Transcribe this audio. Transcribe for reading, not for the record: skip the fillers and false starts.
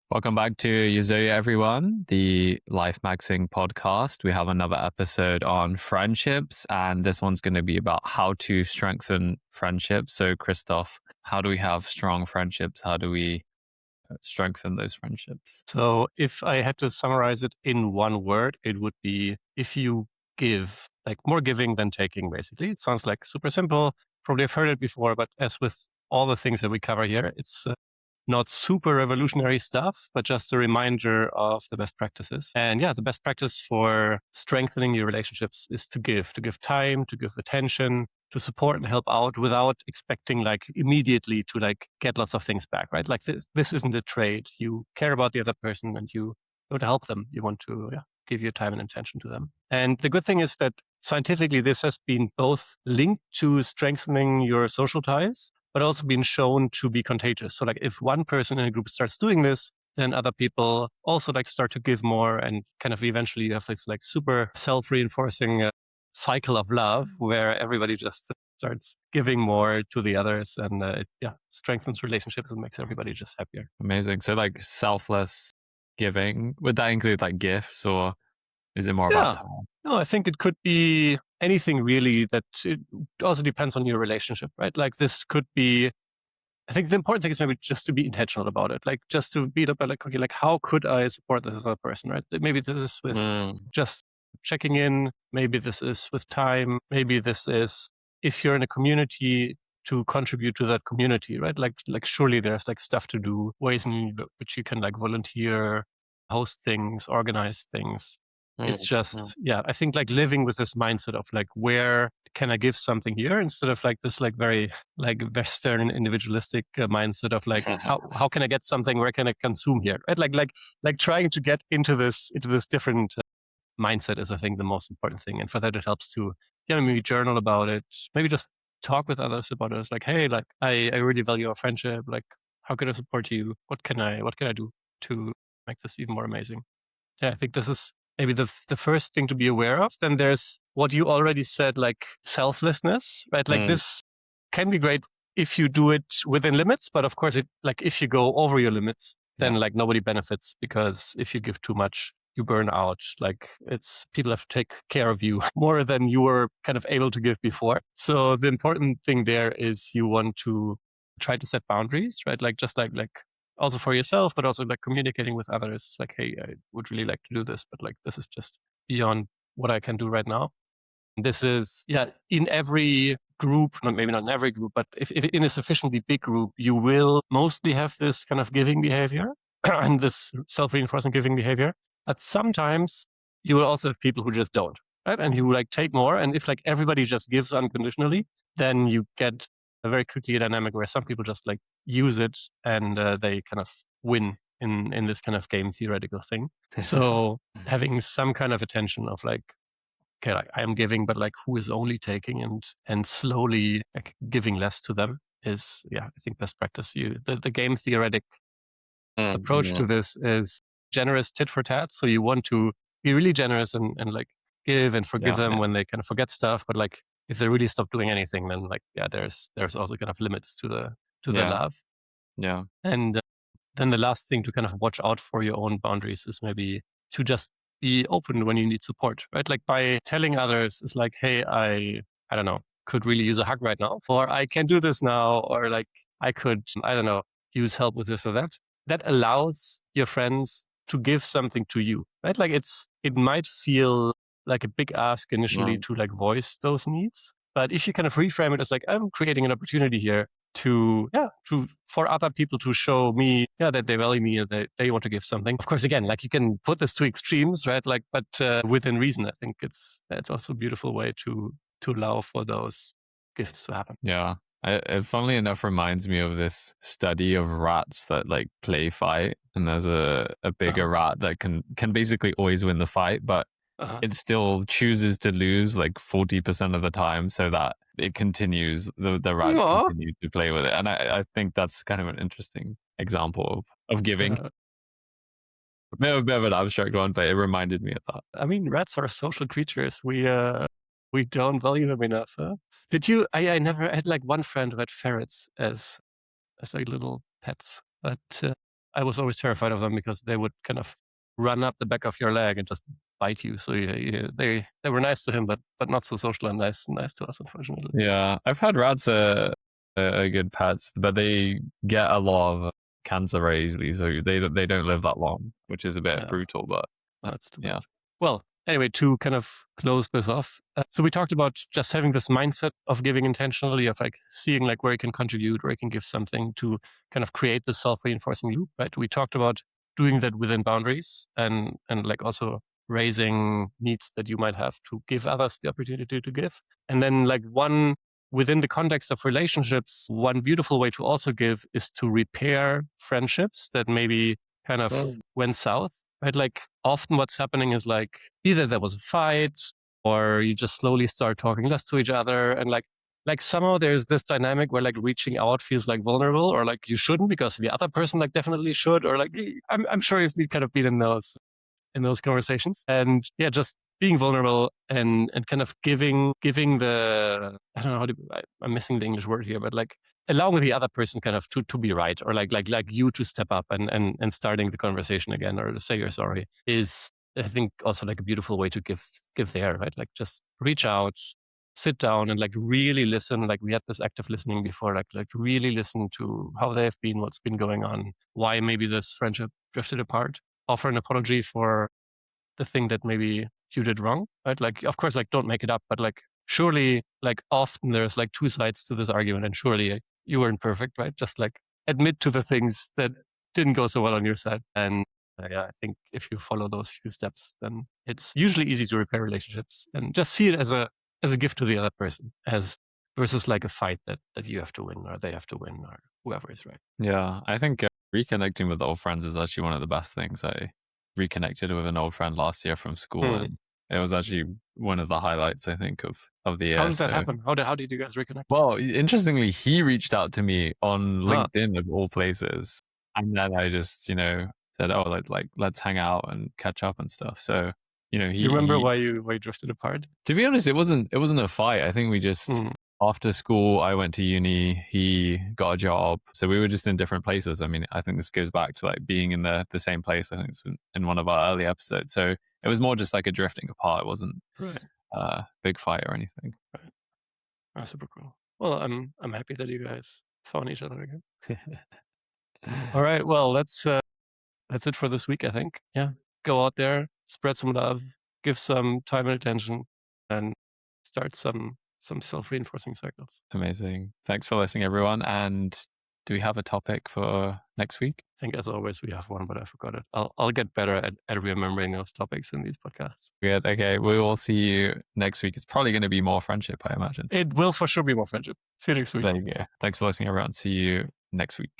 Welcome back to Euzoia, everyone, the Life Maxing podcast. We have another episode on friendships, and this one's going to be about how to strengthen friendships. So, Christoph, how do we have strong friendships? How do we strengthen those friendships? So if I had to summarize it in one word, it would be if you give, like more giving than taking, basically. It sounds like super simple. Probably have heard it before, but as with all the things that we cover here, it's not super revolutionary stuff, but just a reminder of the best practices. And yeah, the best practice for strengthening your relationships is to give time, to give attention, to support and help out without expecting like immediately to like get lots of things back, right? Like this isn't a trade. You care about the other person and you want to help them. You want to give your time and attention to them. And the good thing is that scientifically, this has been both linked to strengthening your social ties, but also been shown to be contagious. So like if one person in a group starts doing this, then other people also like start to give more, and kind of eventually you have this like super self-reinforcing cycle of love where everybody just starts giving more to the others, and it strengthens relationships and makes everybody just happier. Amazing. So, like selfless giving, would that include like gifts, or is it more about time? No, I think it could be anything really. That it also depends on your relationship, right? Like this could be, I think the important thing is maybe just to be intentional about it. Like just to be like, okay, like how could I support this other person, right? Maybe this is with just checking in. Maybe this is with time. Maybe this is if you're in a community to contribute to that community, right? Like surely there's like stuff to do, ways in which you can like volunteer, host things, organize things. It's just, I think like living with this mindset of like, where can I give something here, instead of like this like very like Western individualistic mindset of like, how can I get something? Where can I consume here? Right? Like trying to get into this different mindset is, I think, the most important thing. And for that, it helps to, maybe journal about it, maybe just talk with others about it. It's like, hey, like I really value our friendship. Like, how can I support you? What can I do to make this even more amazing? Yeah, I think this is maybe the first thing to be aware of. Then there's what you already said, like selflessness, right? Like this can be great if you do it within limits, but of course, like if you go over your limits, then like nobody benefits, because if you give too much, you burn out. Like people have to take care of you more than you were kind of able to give before. So the important thing there is you want to try to set boundaries, right? Like just like also for yourself, but also like communicating with others. It's like, hey, I would really like to do this, but like this is just beyond what I can do right now. This is, in every group, maybe not in every group, but if in a sufficiently big group, you will mostly have this kind of giving behavior and this self-reinforcing giving behavior. But sometimes you will also have people who just don't, right? And who like take more. And if like everybody just gives unconditionally, then you get a very quickly dynamic where some people just like use it, and they kind of win in this kind of game theoretical thing. So having some kind of attention of like, okay, like I am giving, but like who is only taking, and slowly like giving less to them is, I think best practice. The game theoretic approach to this is generous tit for tat. So you want to be really generous and like give and forgive them when they kind of forget stuff. But like if they really stop doing anything, then like, there's also kind of limits to the love. Yeah. And then the last thing to kind of watch out for your own boundaries is maybe to just be open when you need support, right? Like by telling others, it's like, hey, I don't know, could really use a hug right now, or I can do this now, or like I could, I don't know, use help with this or that. That allows your friends to give something to you, right? Like it might feel like a big ask initially to like voice those needs. But if you kind of reframe it as like, I'm creating an opportunity here for other people to show me that they value me and they want to give something. Of course, again, like you can put this to extremes, right? Like, but within reason, I think it's also a beautiful way to allow for those gifts to happen. Yeah. It funnily enough reminds me of this study of rats that like play fight, and there's a bigger rat that can basically always win the fight, but it still chooses to lose like 40% of the time, so that it continues, the rats continue to play with it. And I think that's kind of an interesting example of giving. A bit of an abstract one, but it reminded me of that. I mean, rats are social creatures. We don't value them enough. Did you? I never had like one friend who had ferrets as like little pets, but I was always terrified of them because they would kind of run up the back of your leg and just bite you. So they were nice to him, but not so social and nice to us, unfortunately. Yeah, I've had rats are good pets, but they get a lot of cancer very easily, so they don't live that long, which is a bit brutal. But that's too bad. Well, anyway, to kind of close this off, so we talked about just having this mindset of giving intentionally, of like seeing like where you can contribute, where you can give something to kind of create the self-reinforcing loop, right? We talked about doing that within boundaries and like also raising needs that you might have to give others the opportunity to give. And then like within the context of relationships, one beautiful way to also give is to repair friendships that maybe kind of went south, right? Like often what's happening is like either there was a fight or you just slowly start talking less to each other. And like somehow there's this dynamic where like reaching out feels like vulnerable, or like you shouldn't because the other person like definitely should, or like I'm sure you've kind of been in those conversations. And yeah, just being vulnerable and kind of giving the, I don't know I'm missing the English word here, but like allowing the other person kind of to be right, or like you to step up and starting the conversation again, or to say you're sorry, is I think also like a beautiful way to give there, right? Like just reach out, sit down and like really listen. Like we had this active listening before, like really listen to how they've been, what's been going on, why maybe this friendship drifted apart, offer an apology for the thing that maybe you did wrong, right? Like, of course, like don't make it up, but like surely, like often there's like two sides to this argument, and surely you weren't perfect, right? Just like admit to the things that didn't go so well on your side. And yeah, I think if you follow those few steps, then it's usually easy to repair relationships, and just see it as a gift to the other person, versus like a fight that you have to win or they have to win or whoever is right. Yeah, I think reconnecting with old friends is actually one of the best things. I reconnected with an old friend last year from school, and it was actually one of the highlights, I think, of the year. How did that happen? How did you guys reconnect? Well, interestingly, he reached out to me on LinkedIn of all places, and then I just said, "Oh, like let's hang out and catch up and stuff." So you remember why you drifted apart? To be honest, it wasn't a fight. I think we just after school, I went to uni, he got a job. So we were just in different places. I mean, I think this goes back to like being in the same place. I think it's in one of our early episodes. So it was more just like a drifting apart. It wasn't a big fight or anything. Right. That's super cool. Well, I'm happy that you guys found each other again. All right. Well, that's it for this week, I think. Yeah. Go out there, spread some love, give some time and attention, and start some self-reinforcing cycles. Amazing. Thanks for listening, everyone. And do we have a topic for next week? I think, as always, we have one, but I forgot it. I'll get better at remembering those topics in these podcasts. Good. Okay. We will see you next week. It's probably going to be more friendship, I imagine. It will for sure be more friendship. See you next week. There you go. Thanks for listening, everyone. See you next week.